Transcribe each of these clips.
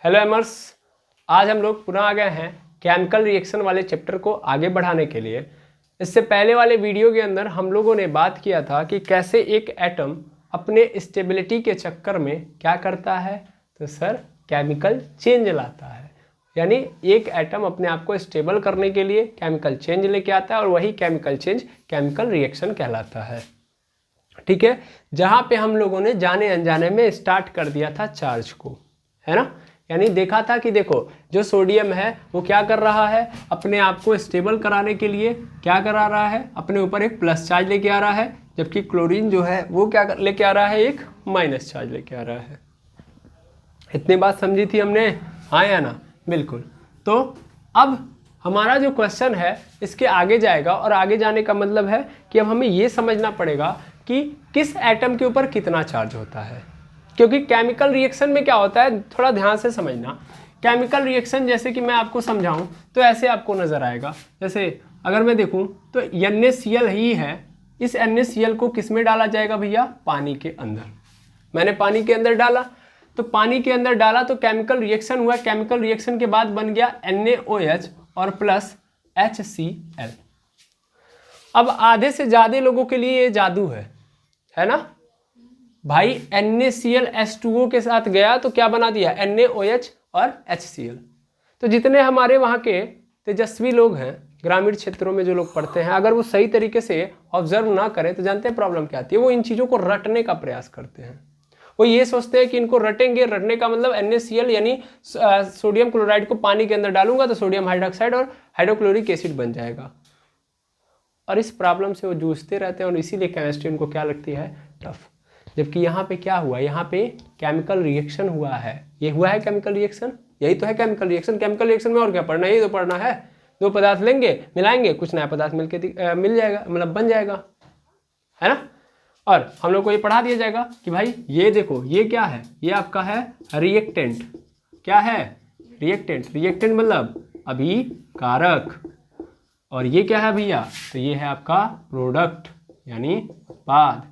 Hello एमर्स, आज हम लोग पुनः आ गए हैं केमिकल रिएक्शन वाले चैप्टर को आगे बढ़ाने के लिए। इससे पहले वाले वीडियो के अंदर हम लोगों ने बात किया था कि कैसे एक एटम अपने स्टेबिलिटी के चक्कर में क्या करता है, तो सर केमिकल चेंज लाता है। यानी एक एटम अपने आप को स्टेबल करने के लिए केमिकल चेंज लेके आता है और वही केमिकल चेंज केमिकल रिएक्शन कहलाता है। ठीक है, जहाँ पे हम लोगों ने जाने अनजाने में स्टार्ट कर दिया था चार्ज को, है ना। यानी देखा था कि देखो जो सोडियम है वो क्या कर रहा है, अपने आप को स्टेबल कराने के लिए क्या करा रहा है, अपने ऊपर एक प्लस चार्ज लेके आ रहा है, जबकि क्लोरीन जो है वो क्या लेके आ रहा है, एक माइनस चार्ज लेके आ रहा है। इतनी बात समझी थी हमने, हाँ या ना? बिल्कुल। तो अब हमारा जो क्वेश्चन है इसके आगे जाएगा, और आगे जाने का मतलब है कि अब हमें ये समझना पड़ेगा कि किस एटम के ऊपर कितना चार्ज होता है। क्योंकि केमिकल रिएक्शन में क्या होता है, थोड़ा ध्यान से समझना। केमिकल रिएक्शन जैसे कि मैं आपको समझाऊं तो ऐसे आपको नजर आएगा। जैसे अगर मैं देखूं तो NaCl ही है, इस NaCl को किस में डाला जाएगा भैया, पानी के अंदर। मैंने पानी के अंदर डाला, तो पानी के अंदर डाला तो केमिकल रिएक्शन हुआ, केमिकल रिएक्शन के बाद बन गया NaOH और प्लस HCl। अब आधे से ज्यादा लोगों के लिए ये जादू है ना भाई। NaCl H2O के साथ गया तो क्या बना दिया, NaOH और HCl। तो जितने हमारे वहाँ के तेजस्वी लोग हैं, ग्रामीण क्षेत्रों में जो लोग पढ़ते हैं, अगर वो सही तरीके से ऑब्जर्व ना करें तो जानते हैं प्रॉब्लम क्या आती है। वो इन चीज़ों को रटने का प्रयास करते हैं। वो ये सोचते हैं कि इनको रटेंगे, रटने का मतलब NaCl यानी सोडियम क्लोराइड को पानी के अंदर डालूंगा तो सोडियम हाइड्रोक्साइड और हाइड्रोक्लोरिक एसिड बन जाएगा। और इस प्रॉब्लम से वो जूझते रहते हैं और इसीलिए केमिस्ट्री उनको क्या लगती है, टफ। जबकि यहाँ पे क्या हुआ, यहाँ पे केमिकल रिएक्शन हुआ है। ये हुआ है केमिकल रिएक्शन, यही तो है केमिकल रिएक्शन। केमिकल रिएक्शन में और क्या पढ़ना है, यही तो पढ़ना है। दो पदार्थ लेंगे, मिलाएंगे, कुछ नया पदार्थ मिल जाएगा, मतलब बन जाएगा, है ना। और हम लोग को ये पढ़ा दिया जाएगा कि भाई ये देखो ये क्या है, ये आपका है रिएक्टेंट। क्या है, रिएक्टेंट। रिएक्टेंट मतलब अभिकारक। और ये क्या है भैया, तो ये है आपका प्रोडक्ट यानी उत्पाद।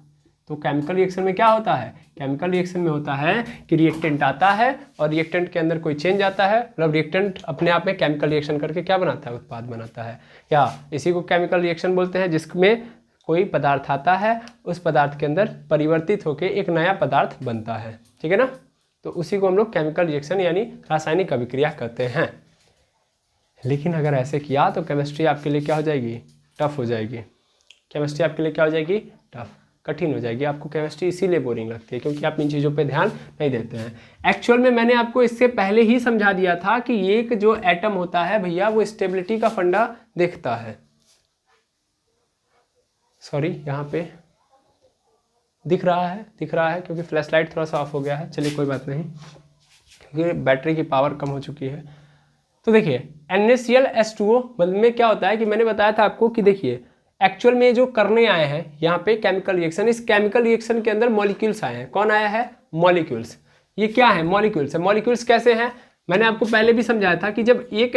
तो केमिकल रिएक्शन में क्या होता है, केमिकल रिएक्शन में होता है कि रिएक्टेंट आता है और रिएक्टेंट के अंदर कोई चेंज आता है, मतलब रिएक्टेंट अपने आप में केमिकल रिएक्शन करके क्या बनाता है, उत्पाद बनाता है। या इसी को केमिकल रिएक्शन बोलते हैं, जिसमें कोई पदार्थ आता है, उस पदार्थ के अंदर परिवर्तित होकर एक नया पदार्थ बनता है। ठीक है ना। तो उसी को हम लोग केमिकल रिएक्शन यानी रासायनिक अभिक्रिया कहते हैं। लेकिन अगर ऐसे किया तो केमिस्ट्री आपके लिए क्या हो जाएगी, टफ हो जाएगी। केमिस्ट्री आपके लिए क्या हो जाएगी, टफ, कठिन हो जाएगी। आपको केमिस्ट्री इसीलिए बोरिंग लगती है क्योंकि आप इन चीज़ों पे ध्यान नहीं देते हैं। एक्चुअल में मैंने आपको इससे पहले ही समझा दिया था कि एक जो एटम होता है भैया वो स्टेबिलिटी का फंडा देखता है। सॉरी, यहाँ पे दिख रहा है क्योंकि फ्लैश लाइट थोड़ा सा ऑफ हो गया है। चलिए कोई बात नहीं, क्योंकि बैटरी की पावर कम हो चुकी है। तो देखिए NaCl H2O मतलब में क्या होता है कि मैंने बताया था आपको कि देखिए एक्चुअल में जो करने आए हैं यहाँ पे केमिकल रिएक्शन, इस केमिकल रिएक्शन के अंदर मॉलिक्यूल्स आए हैं। कौन आया है, मॉलिक्यूल्स। ये क्या है, मॉलिक्यूल्स है। मॉलिक्यूल्स कैसे हैं, मैंने आपको पहले भी समझाया था कि जब एक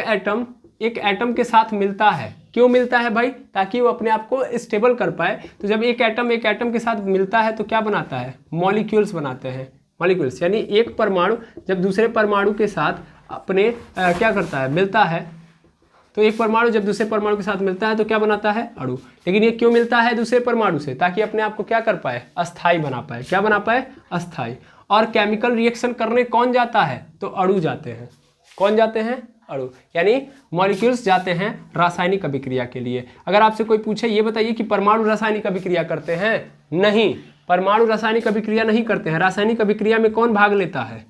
एटम के साथ मिलता है, क्यों मिलता है भाई, ताकि वो अपने आप को स्टेबल कर पाए। तो जब एक एटम के साथ मिलता है तो क्या बनाता है, मॉलिक्यूल्स बनाते हैं। मॉलिक्यूल्स यानी एक परमाणु जब दूसरे परमाणु के साथ अपने क्या करता है, मिलता है, तो एक परमाणु जब दूसरे परमाणु के साथ मिलता है तो क्या बनाता है, अणु। लेकिन ये क्यों मिलता है दूसरे परमाणु से, ताकि अपने आप को क्या कर पाए, अस्थाई बना पाए। क्या बना पाए, अस्थाई। और केमिकल रिएक्शन करने कौन जाता है, तो अणु जाते हैं। कौन जाते हैं, अणु, यानी मॉलिक्यूल्स जाते हैं रासायनिक अभिक्रिया के लिए। अगर आपसे कोई पूछे ये बताइए कि परमाणु रासायनिक अभिक्रिया करते हैं, नहीं, परमाणु रासायनिक अभिक्रिया नहीं करते हैं। रासायनिक अभिक्रिया में कौन भाग लेता है,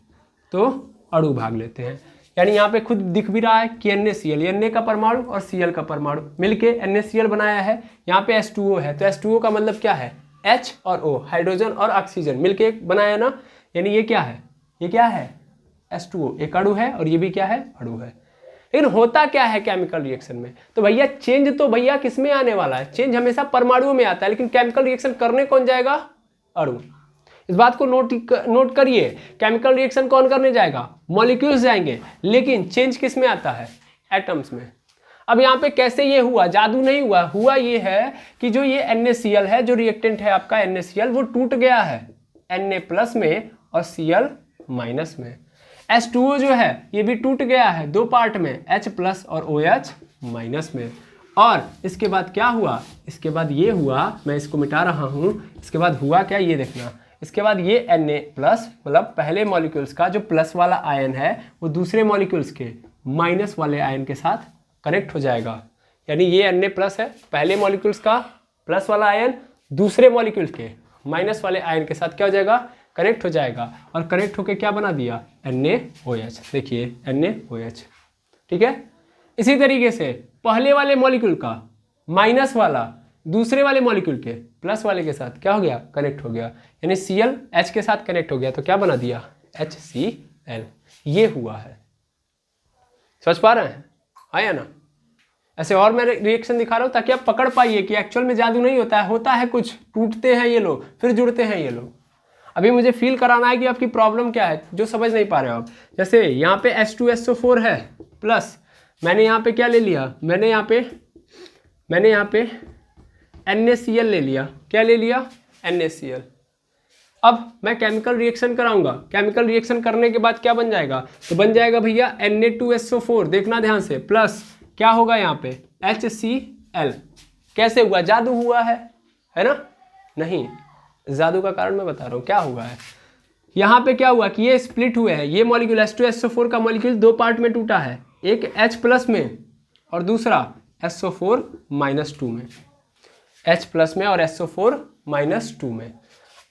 तो अणु भाग लेते हैं। यानी यहाँ पे खुद दिख भी रहा है कि NaCl, Na का परमाणु और Cl का परमाणु मिलके NaCl बनाया है। यहाँ पे H2O है, तो H2O का मतलब क्या है, H और O, हाइड्रोजन और ऑक्सीजन मिलके बनाया ना। यानी ये क्या है, ये क्या है, H2O, एक अणु है, और ये भी क्या है, अणु है। लेकिन होता क्या है केमिकल रिएक्शन में, तो भैया चेंज तो भैया किस में आने वाला है, चेंज हमेशा परमाणुओं में आता है। लेकिन केमिकल रिएक्शन करने कौन जाएगा, अणु। इस बात को नोट करिए, केमिकल रिएक्शन कौन करने जाएगा, मॉलिक्यूल्स जाएंगे, लेकिन चेंज किस में आता है, एटम्स में। अब यहाँ पे कैसे ये हुआ, जादू नहीं हुआ ये है कि जो ये NaCl है, जो रिएक्टेंट है आपका NaCl, वो टूट गया है Na+ में और Cl- में। H2O जो है ये भी टूट गया है दो पार्ट में, H प्लस और OH माइनस में। और इसके बाद क्या हुआ, इसके बाद ये हुआ, मैं इसको मिटा रहा हूँ, इसके बाद हुआ क्या ये देखना, इसके बाद ये Na प्लस मतलब पहले मॉलिक्यूल्स का जो प्लस वाला आयन है वो दूसरे मॉलिक्यूल्स के माइनस वाले आयन के साथ कनेक्ट हो जाएगा। यानी ये Na प्लस है, पहले मॉलिक्यूल्स का प्लस वाला आयन दूसरे मॉलिक्यूल के माइनस वाले आयन के साथ क्या हो जाएगा, कनेक्ट हो जाएगा। और कनेक्ट होके क्या बना दिया, NaOH। देखिए NaOH, ठीक है। इसी तरीके से पहले वाले मॉलिक्यूल का माइनस वाला दूसरे वाले मॉलिक्यूल के प्लस वाले के साथ क्या हो गया, कनेक्ट हो गया। यानी Cl H के साथ कनेक्ट हो गया तो क्या बना दिया, HCl। ये हुआ है, समझ पा रहे हैं, आया ना। ऐसे और मैं रिएक्शन दिखा रहा हूँ ताकि आप पकड़ पाइए कि एक्चुअल में जादू नहीं होता है कुछ, टूटते हैं ये लोग फिर जुड़ते हैं ये लोग। अभी मुझे फील कराना है कि आपकी प्रॉब्लम क्या है जो समझ नहीं पा रहे हो आप। जैसे यहाँ पे H2SO4 है प्लस, मैंने यहाँ पे क्या ले लिया, मैंने यहाँ पे NaCl ले लिया। क्या ले लिया, NaCl। अब मैं केमिकल रिएक्शन कराऊंगा, केमिकल रिएक्शन करने के बाद क्या बन जाएगा, तो बन जाएगा भैया Na2SO4, देखना ध्यान से, प्लस क्या होगा यहाँ पे HCl। कैसे हुआ, जादू हुआ है ना, नहीं, जादू का कारण मैं बता रहा हूँ क्या हुआ है। यहाँ पे क्या हुआ कि ये स्प्लिट हुए हैं, ये मॉलिक्यूल H2SO4 का मॉलिक्यूल दो पार्ट में टूटा है, एक H प्लस में और दूसरा SO4 माइनस 2 में, H प्लस में और SO4 माइनस 2 में।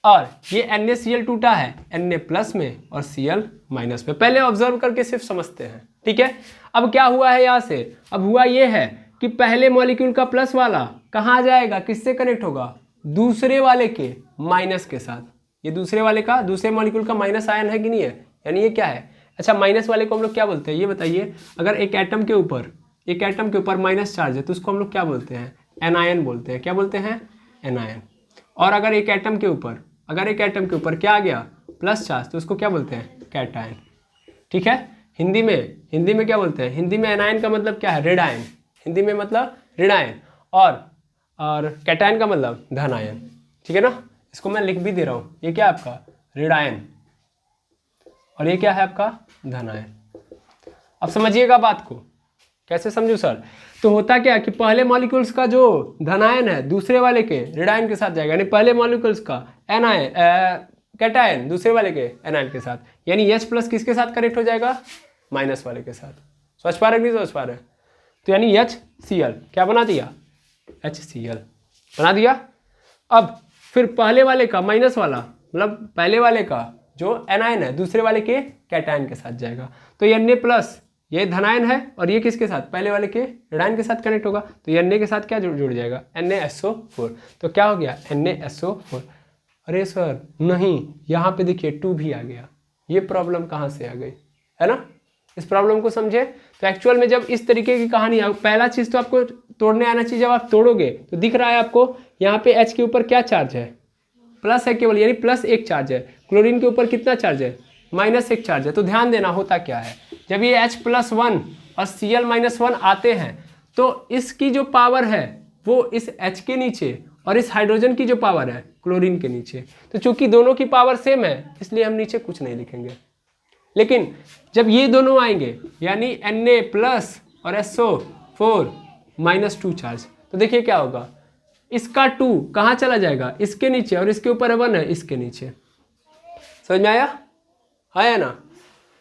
और ये NaCl टूटा है Na प्लस में और Cl माइनस में। पहले ऑब्जर्व करके सिर्फ समझते हैं, ठीक है। अब क्या हुआ है यहाँ से, अब हुआ ये है कि पहले मॉलिक्यूल का प्लस वाला कहाँ जाएगा, किससे कनेक्ट होगा, दूसरे वाले के माइनस के साथ। ये दूसरे वाले का, दूसरे मॉलिक्यूल का माइनस आयन है कि नहीं है, यानी ये क्या है। अच्छा, माइनस वाले को हम लोग क्या बोलते हैं ये बताइए। अगर एक एटम के ऊपर माइनस चार्ज है तो उसको हम लोग क्या बोलते हैं, एनायन बोलते हैं। क्या बोलते हैं, एनायन। और अगर एक एटम के ऊपर क्या आ गया, प्लस चार्ज, तो उसको क्या बोलते हैं, कैटायन, ठीक है। हिंदी में क्या बोलते हैं, हिंदी में एनायन का मतलब क्या है, ऋणायन, हिंदी में मतलब ऋणायन, और कैटायन का मतलब धनायन, ठीक है ना। इसको मैं लिख भी दे रहा हूँ, ये क्या है आपका ऋणायन और ये क्या है आपका धनायन। अब समझिएगा बात को, कैसे समझू सर। तो होता क्या कि पहले मॉलिक्यूल्स का जो धनायन है दूसरे वाले के ऋणायन के साथ जाएगा, यानी पहले मॉलिक्यूल्स का एनायन कैटायन दूसरे वाले के एनायन के साथ, यानी H प्लस किसके साथ कनेक्ट हो जाएगा, माइनस वाले के साथ। समझ पा रहे नहीं समझ पा रहे, तो यानी HCl क्या बना दिया, HCl बना दिया। अब फिर पहले वाले का माइनस वाला मतलब पहले वाले का जो एनायन है दूसरे वाले के कैटायन के साथ जाएगा, तो ये Na प्लस ये धनायन है और ये किसके साथ, पहले वाले के ऋणायन के साथ कनेक्ट होगा, तो ये Na के साथ क्या जुड़ जाएगा, NaSO4। तो क्या हो गया, NaSO4। अरे सर नहीं, यहाँ पे देखिए 2 भी आ गया, ये प्रॉब्लम कहाँ से आ गई, है ना। इस प्रॉब्लम को समझे तो एक्चुअल में जब इस तरीके की कहानी है, पहला चीज़ तो आपको तोड़ने आना चाहिए। जब आप तोड़ोगे तो दिख रहा है आपको यहाँ पे H के ऊपर क्या चार्ज है, प्लस है केवल, यानी प्लस एक चार्ज है। क्लोरीन के ऊपर कितना चार्ज है, माइनस एक चार्ज है। तो ध्यान देना होता क्या है, जब ये H+1 और Cl-1 आते हैं तो इसकी जो पावर है वो इस H के नीचे और इस हाइड्रोजन की जो पावर है क्लोरीन के नीचे। तो चूंकि दोनों की पावर सेम है इसलिए हम नीचे कुछ नहीं लिखेंगे। लेकिन जब ये दोनों आएंगे यानी Na प्लस और SO4 -2 चार्ज, तो देखिए क्या होगा, इसका 2 कहाँ चला जाएगा, इसके नीचे, और इसके ऊपर 1 है इसके नीचे। समझ में आया ना।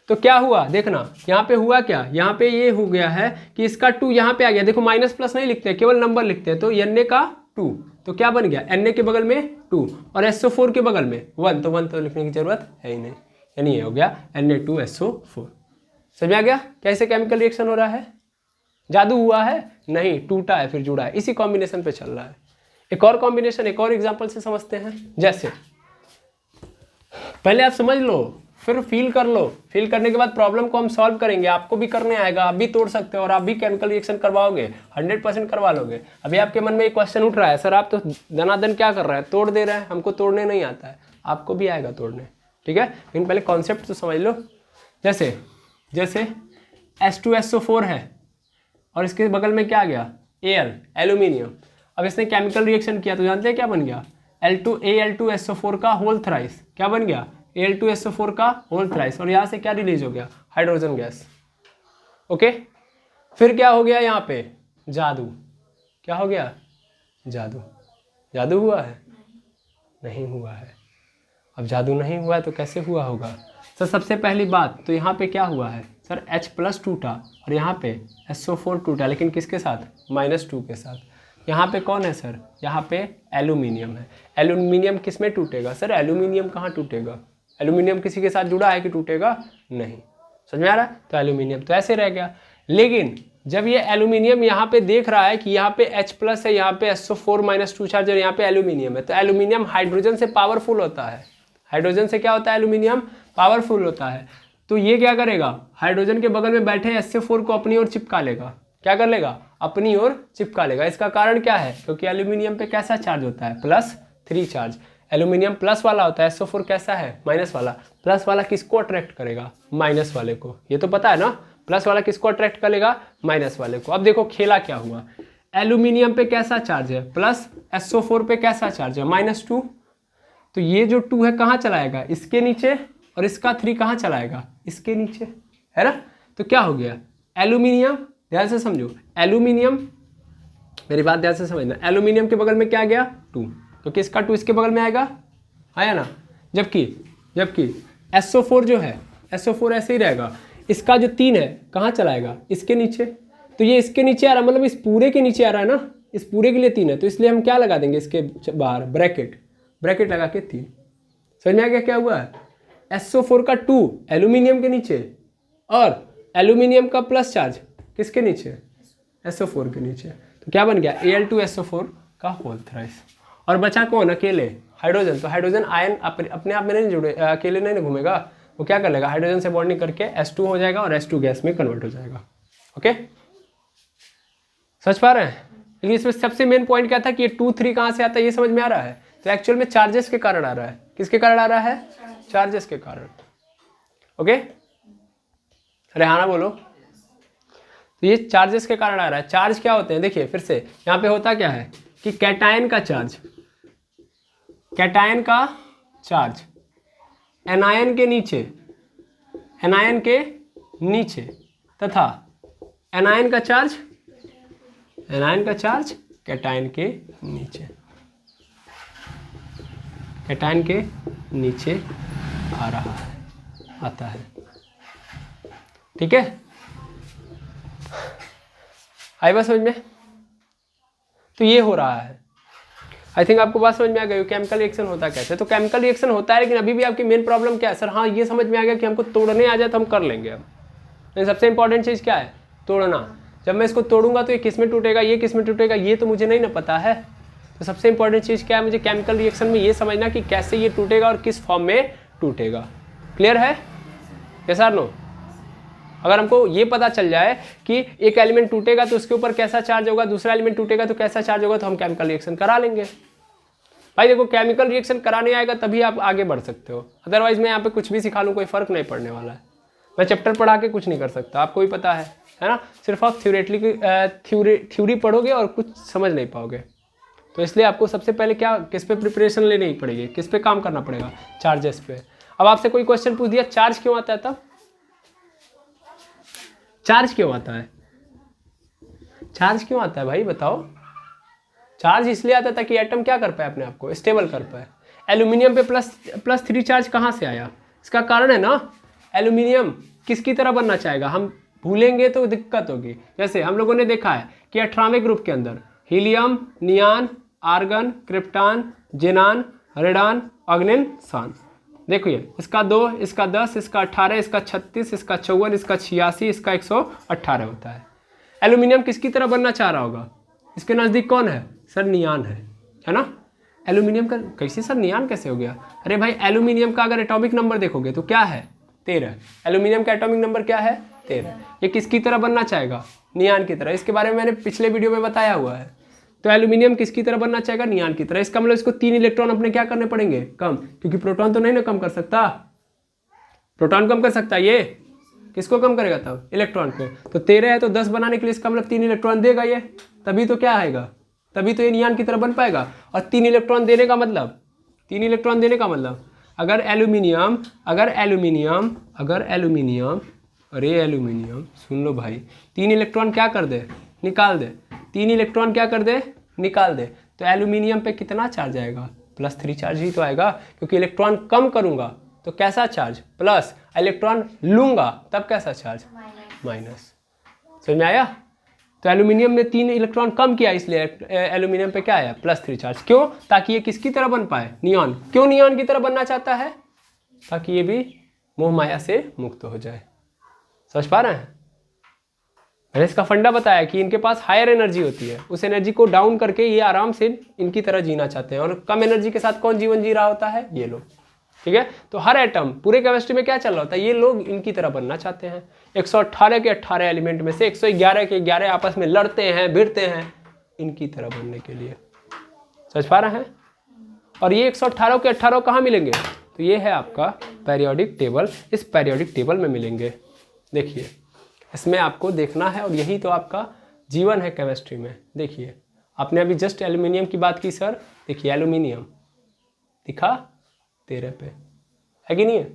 तो क्या हुआ देखना, यहाँ पे हुआ क्या, यहाँ पे ये हो गया है कि इसका 2 यहाँ पे आ गया। देखो माइनस प्लस नहीं लिखते, केवल नंबर लिखते हैं। तो Na का 2 तो क्या बन गया, Na के बगल में 2 और SO4 के बगल में 1, तो 1 तो लिखने की जरूरत है ही नहीं, यानी ये हो गया Na2SO4। समझ में आ गया कैसे केमिकल रिएक्शन हो रहा है। जादू हुआ है नहीं, टूटा है फिर जुड़ा है, इसी कॉम्बिनेशन पे चल रहा है। एक और कॉम्बिनेशन एक और एग्जांपल से समझते हैं। जैसे पहले आप समझ लो फिर फील कर लो, फील करने के बाद प्रॉब्लम को हम सॉल्व करेंगे। आपको भी करने आएगा, आप भी तोड़ सकते हो और आप भी केमिकल रिएक्शन करवाओगे, 100% करवा लोगे। अभी आपके मन में एक क्वेश्चन उठ रहा है, सर आप तो दनादन क्या कर रहे हैं, तोड़ दे रहे हैं, हमको तोड़ने नहीं आता है। आपको भी आएगा तोड़ने, ठीक है, लेकिन पहले कॉन्सेप्ट तो समझ लो। जैसे H2SO4 है और इसके बगल में क्या आ गया, Al एल्यूमिनियम। अब इसने केमिकल रिएक्शन किया तो जानते हैं क्या बन गया, Al2SO4 का होल थ्राइस क्या बन गया, Al2SO4 का होल थ्राइस, और यहाँ से क्या रिलीज हो गया, हाइड्रोजन गैस। ओके, फिर क्या हो गया यहाँ पे, जादू। क्या हो गया, जादू। जादू हुआ है, नहीं हुआ है। अब जादू नहीं हुआ है तो कैसे हुआ होगा सर? सबसे पहली बात तो यहाँ पे क्या हुआ है सर, H+ टूटा और यहाँ पे SO4 टूटा, लेकिन किसके साथ, -2 के साथ। यहाँ पे कौन है सर, यहाँ पे एल्यूमिनियम है। एल्यूमिनियम किस में टूटेगा सर, एल्यूमिनियम कहाँ टूटेगा, एल्यूमिनियम किसी के साथ जुड़ा है कि टूटेगा, नहीं। समझ में आ रहा है? तो एल्यूमिनियम तो ऐसे रह गया। लेकिन जब ये एल्यूमिनियम यहाँ पे देख रहा है कि यहाँ पे H+ है, यहाँ पे SO4-2 चार्ज और यहाँ पे एल्यूमिनियम है, तो एल्यूमिनियम हाइड्रोजन से पावरफुल होता है। हाइड्रोजन से क्या होता है, एल्यूमिनियम पावरफुल होता है। तो ये क्या करेगा, हाइड्रोजन के बगल में बैठे SO4 को अपनी ओर चिपका लेगा। क्या कर लेगा, अपनी ओर चिपका लेगा। इसका कारण क्या है, क्योंकि एल्यूमिनियम पे कैसा चार्ज होता है, +3 चार्ज। एल्यूमिनियम प्लस वाला होता है, SO4 कैसा है, माइनस वाला। प्लस वाला किसको अट्रैक्ट करेगा, माइनस वाले को। ये तो पता है ना, प्लस वाला किसको अट्रैक्ट करेगा, माइनस वाले को। अब देखो खेला क्या हुआ, एल्यूमिनियम पे कैसा चार्ज है, प्लस, SO4 पे कैसा चार्ज है, -2। तो ये जो 2 है कहाँ चलाएगा, इसके नीचे, और इसका 3 कहाँ चलाएगा, इसके नीचे, है ना। तो क्या हो गया, एल्यूमिनियम, ध्यान से समझो, एल्यूमिनियम, मेरी बात ध्यान से समझना, एल्यूमिनियम के बगल में क्या गया, 2, तो किसका 2 इसके बगल में आएगा, आया ना। जबकि SO4 जो है, SO4 ऐसे ही रहेगा, इसका जो 3 है कहाँ चलाएगा, इसके नीचे। तो ये इसके नीचे आ रहा है, मतलब इस पूरे के नीचे आ रहा है ना, इस पूरे के लिए 3 है, तो इसलिए हम क्या लगा देंगे इसके बाहर, ब्रैकेट लगा के 3। समझ में आ गया क्या हुआ है, SO4 का 2 एल्यूमिनियम के नीचे, और एल्यूमिनियम का प्लस चार्ज किसके नीचे, SO4 के नीचे। तो क्या बन गया, Al2SO4 का होल थ्राइस। और बचा कौन, अकेले हाइड्रोजन। तो हाइड्रोजन आयन अपने आप में नहीं जुड़े, अकेले नहीं घूमेगा, वो क्या कर लेगा, हाइड्रोजन से बॉन्डिंग करके H2 हो जाएगा और H2 गैस में कन्वर्ट हो जाएगा। ओके, समझ पा रहे हैं। लेकिन इसमें सबसे मेन पॉइंट क्या था कि ये 2, 3 कहाँ से आता है, ये समझ में आ रहा है। तो एक्चुअल में चार्जेस के कारण आ रहा है, किसके कारण आ रहा है, चार्जेस के कारण। ओके, रेहाना बोलो। तो ये चार्जेस के कारण आ रहा है। चार्ज क्या होते हैं, देखिए फिर से, यहाँ पे होता क्या है कि कैटायन का चार्ज एनायन के नीचे तथा एनायन का चार्ज कैटायन के नीचे आता है। ठीक है, आई बात समझ में। तो ये हो रहा है, आई थिंक आपको बात समझ में आ गई। केमिकल रिएक्शन होता कैसे, तो केमिकल रिएक्शन होता है, लेकिन अभी भी आपकी मेन प्रॉब्लम क्या है सर, हाँ ये समझ में आ गया कि हमको तोड़ने आ जाए तो हम कर लेंगे। अब सबसे इंपॉर्टेंट चीज़ क्या है, तोड़ना। जब मैं इसको तोड़ूंगा तो ये किस में टूटेगा, ये किस में टूटेगा, ये तो मुझे नहीं ना पता है। तो सबसे इंपॉर्टेंट चीज़ क्या है, मुझे केमिकल रिएक्शन में ये समझना कि कैसे ये टूटेगा और किस फॉर्म में टूटेगा। क्लियर है, यस और नो। अगर हमको ये पता चल जाए कि एक एलिमेंट टूटेगा तो उसके ऊपर कैसा चार्ज होगा, दूसरा एलिमेंट टूटेगा तो कैसा चार्ज होगा, तो हम केमिकल रिएक्शन करा लेंगे। भाई देखो, केमिकल रिएक्शन कराने आएगा तभी आप आगे बढ़ सकते हो, अदरवाइज मैं यहाँ पे कुछ भी सिखा लूँ कोई फर्क नहीं पड़ने वाला है। मैं चैप्टर पढ़ा के कुछ नहीं कर सकता, आपको भी पता है ना। सिर्फ आप थ्योरी पढ़ोगे और कुछ समझ नहीं पाओगे। तो इसलिए आपको सबसे पहले किस पे प्रिपरेशन लेनी ही पड़ेगी, किस पे काम करना पड़ेगा, चार्जेस पे। अब आपसे कोई क्वेश्चन पूछ दिया, चार्ज क्यों आता है, तब चार्ज क्यों आता है भाई बताओ। चार्ज इसलिए आता है ताकि एटम क्या कर पाए, अपने आप को स्टेबल कर पाए। एल्यूमिनियम पे +3 चार्ज कहाँ से आया, इसका कारण है ना, एल्यूमिनियम किसकी तरह बनना चाहेगा, हम भूलेंगे तो दिक्कत होगी। जैसे हम लोगों ने देखा है कि 18वें ग्रुप के अंदर हीलियम, नियान, आर्गन, क्रिप्टान, जेनान, रेडान, ऑग्निन, सान। देखिए, इसका 2, इसका 10, इसका 18, इसका 36, इसका 54, इसका 86, इसका 118 होता है। एल्यूमिनियम किसकी तरह बनना चाह रहा होगा, इसके नज़दीक कौन है सर, नियान है ना। एल्यूमिनियम का कैसे सर नियान कैसे हो गया, अरे भाई एल्यूमिनियम का अगर एटॉमिक नंबर देखोगे तो क्या है, 13। एल्यूमिनियम का एटॉमिक नंबर क्या है, 13। ये किसकी तरह बनना चाहेगा, नियान की तरह। इसके बारे में मैंने पिछले वीडियो में बताया हुआ है। तो एल्यूमिनियम किसकी तरह बनना चाहेगा, नियान की तरह। इसका मतलब इसको 3 इलेक्ट्रॉन अपने क्या करने पड़ेंगे, कम, क्योंकि प्रोटॉन तो नहीं ना कम कर सकता, प्रोटॉन कम कर सकता, ये किसको कम करेगा तब, इलेक्ट्रॉन को। तो 13 है तो 10 बनाने के लिए इसका मतलब 3 इलेक्ट्रॉन देगा ये, तभी तो क्या आएगा, तभी तो ये नियान की तरह बन पाएगा। और 3 इलेक्ट्रॉन देने का मतलब अगर एल्यूमिनियम अरे एल्यूमिनियम सुन लो भाई, 3 इलेक्ट्रॉन क्या कर दे, निकाल दे, 3 इलेक्ट्रॉन क्या कर दे, निकाल दे, तो एल्यूमिनियम पे कितना चार्ज आएगा, +3 चार्ज ही तो आएगा, क्योंकि इलेक्ट्रॉन कम करूंगा तो कैसा चार्ज प्लस, इलेक्ट्रॉन लूंगा तब कैसा चार्ज माइनस। समझ में आया? तो एल्यूमिनियम ने 3 इलेक्ट्रॉन कम किया, इसलिए एल्यूमिनियम पे क्या आया, +3 चार्ज। क्यों? ताकि ये किसकी तरह बन पाए, नियॉन। क्यों नियॉन की तरह बनना चाहता है? ताकि ये भी मोह माया से मुक्त हो जाए। समझ पा रहे हैं? मैंने इसका फंडा बताया कि इनके पास हायर एनर्जी होती है, उस एनर्जी को डाउन करके ये आराम से इनकी तरह जीना चाहते हैं, और कम एनर्जी के साथ कौन जीवन जी रहा होता है, ये लोग। ठीक है, तो हर एटम पूरे केमिस्ट्री में क्या चल रहा होता है, ये लोग इनकी तरह बनना चाहते हैं। 118 के 18 एलिमेंट में से 111 के 11 आपस में लड़ते हैं, भिड़ते हैं इनकी तरह बनने के लिए। समझ पा रहे हैं? और ये 118 के 18 कहाँ मिलेंगे, तो ये है आपका पीरियोडिक टेबल, इस पीरियोडिक टेबल में मिलेंगे। देखिए इसमें आपको देखना है, और यही तो आपका जीवन है केमिस्ट्री में। देखिए आपने अभी जस्ट एल्यूमिनियम की बात की सर, देखिए एल्यूमिनियम दिखा 13 पे, है कि नहीं है?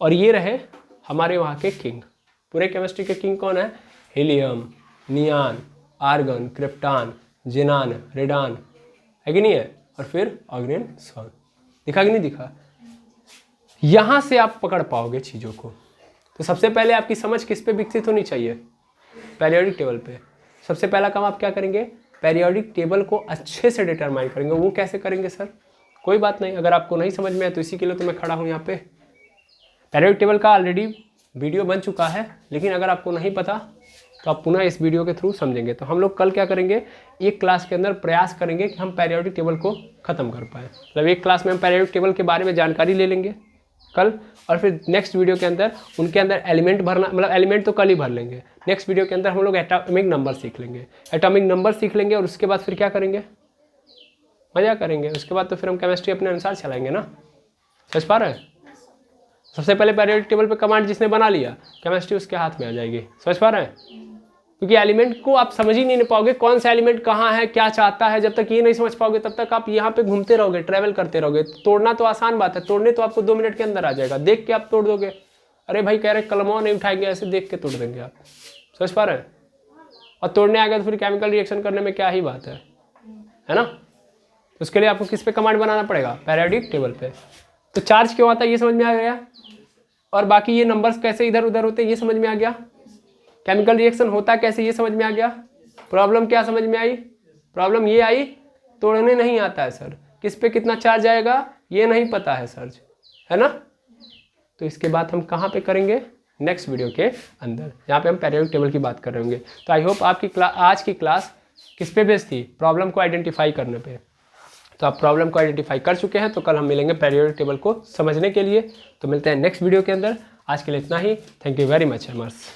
और ये रहे हमारे वहाँ के किंग, पूरे केमिस्ट्री के किंग कौन है, हीलियम, नियान, आर्गन, क्रिप्टान, जिनान, रेडान, है कि नहीं है? और फिर ऑर्गेन, स्वान। दिखा कि नहीं दिखा? यहाँ से आप पकड़ पाओगे चीज़ों को। तो सबसे पहले आपकी समझ किस पे विकसित होनी चाहिए, पीरियोडिक टेबल पे। सबसे पहला काम आप क्या करेंगे, पीरियोडिक टेबल को अच्छे से डिटरमाइन करेंगे। वो कैसे करेंगे सर? कोई बात नहीं, अगर आपको नहीं समझ में आए तो इसी के लिए तो मैं खड़ा हूँ यहाँ पे। पीरियोडिक टेबल का ऑलरेडी वीडियो बन चुका है, लेकिन अगर आपको नहीं पता तो आप पुनः इस वीडियो के थ्रू समझेंगे। तो हम लोग कल क्या करेंगे, एक क्लास के अंदर प्रयास करेंगे कि हम पीरियोडिक टेबल को ख़त्म कर पाएँ। मतलब एक क्लास में हम पीरियोडिक टेबल के बारे में जानकारी ले लेंगे कल, और फिर नेक्स्ट वीडियो के अंदर उनके अंदर एलिमेंट भरना, मतलब एलिमेंट तो कल ही भर लेंगे। नेक्स्ट वीडियो के अंदर हम लोग एटॉमिक नंबर सीख लेंगे, एटॉमिक नंबर सीख लेंगे, और उसके बाद फिर क्या करेंगे, मजा करेंगे। उसके बाद तो फिर हम केमिस्ट्री अपने अनुसार चलाएंगे ना। समझ पा रहे हैं? सबसे पहले पीरियोडिक टेबल पे कमांड जिसने बना लिया, केमिस्ट्री उसके हाथ में आ जाएगी। समझ पा रहे हैं? क्योंकि एलिमेंट को आप समझ ही नहीं पाओगे, कौन सा एलिमेंट कहाँ है, क्या चाहता है। जब तक ये नहीं समझ पाओगे तब तक आप यहाँ पे घूमते रहोगे, ट्रैवल करते रहोगे। तोड़ना तो आसान बात है, तोड़ने तो आपको 2 मिनट के अंदर आ जाएगा, देख के आप तोड़ दोगे। अरे भाई कह रहे कलमों नहीं उठाएंगे, ऐसे देख के तोड़ देंगे आप। समझ पा रहे हैं? और तोड़ने आ गया तो फिर केमिकल रिएक्शन करने में क्या ही बात है ना? उसके लिए आपको किस पे कमांड बनाना पड़ेगा, पीरियोडिक टेबल पे। तो चार्ज क्यों आता है ये समझ में आ गया, और बाकी ये नंबर्स कैसे इधर उधर होते हैं ये समझ में आ गया। केमिकल रिएक्शन होता कैसे ये समझ में आ गया। प्रॉब्लम क्या समझ में आई, प्रॉब्लम ये आई तोड़ने नहीं आता है सर, किस पे कितना चार्ज आएगा ये नहीं पता है सर, है ना? तो इसके बाद हम कहाँ पे करेंगे, नेक्स्ट वीडियो के अंदर, जहाँ पे हम पीरियोडिक टेबल की बात कर रहे होंगे। तो आई होप आपकी आज की क्लास किस पे बेस्ड थी, प्रॉब्लम को आइडेंटिफाई करने पे। तो आप प्रॉब्लम को आइडेंटिफाई कर चुके हैं, तो कल हम मिलेंगे पीरियोडिक टेबल को समझने के लिए। तो मिलते हैं नेक्स्ट वीडियो के अंदर। आज के लिए इतना ही। Thank you very much एमर्स।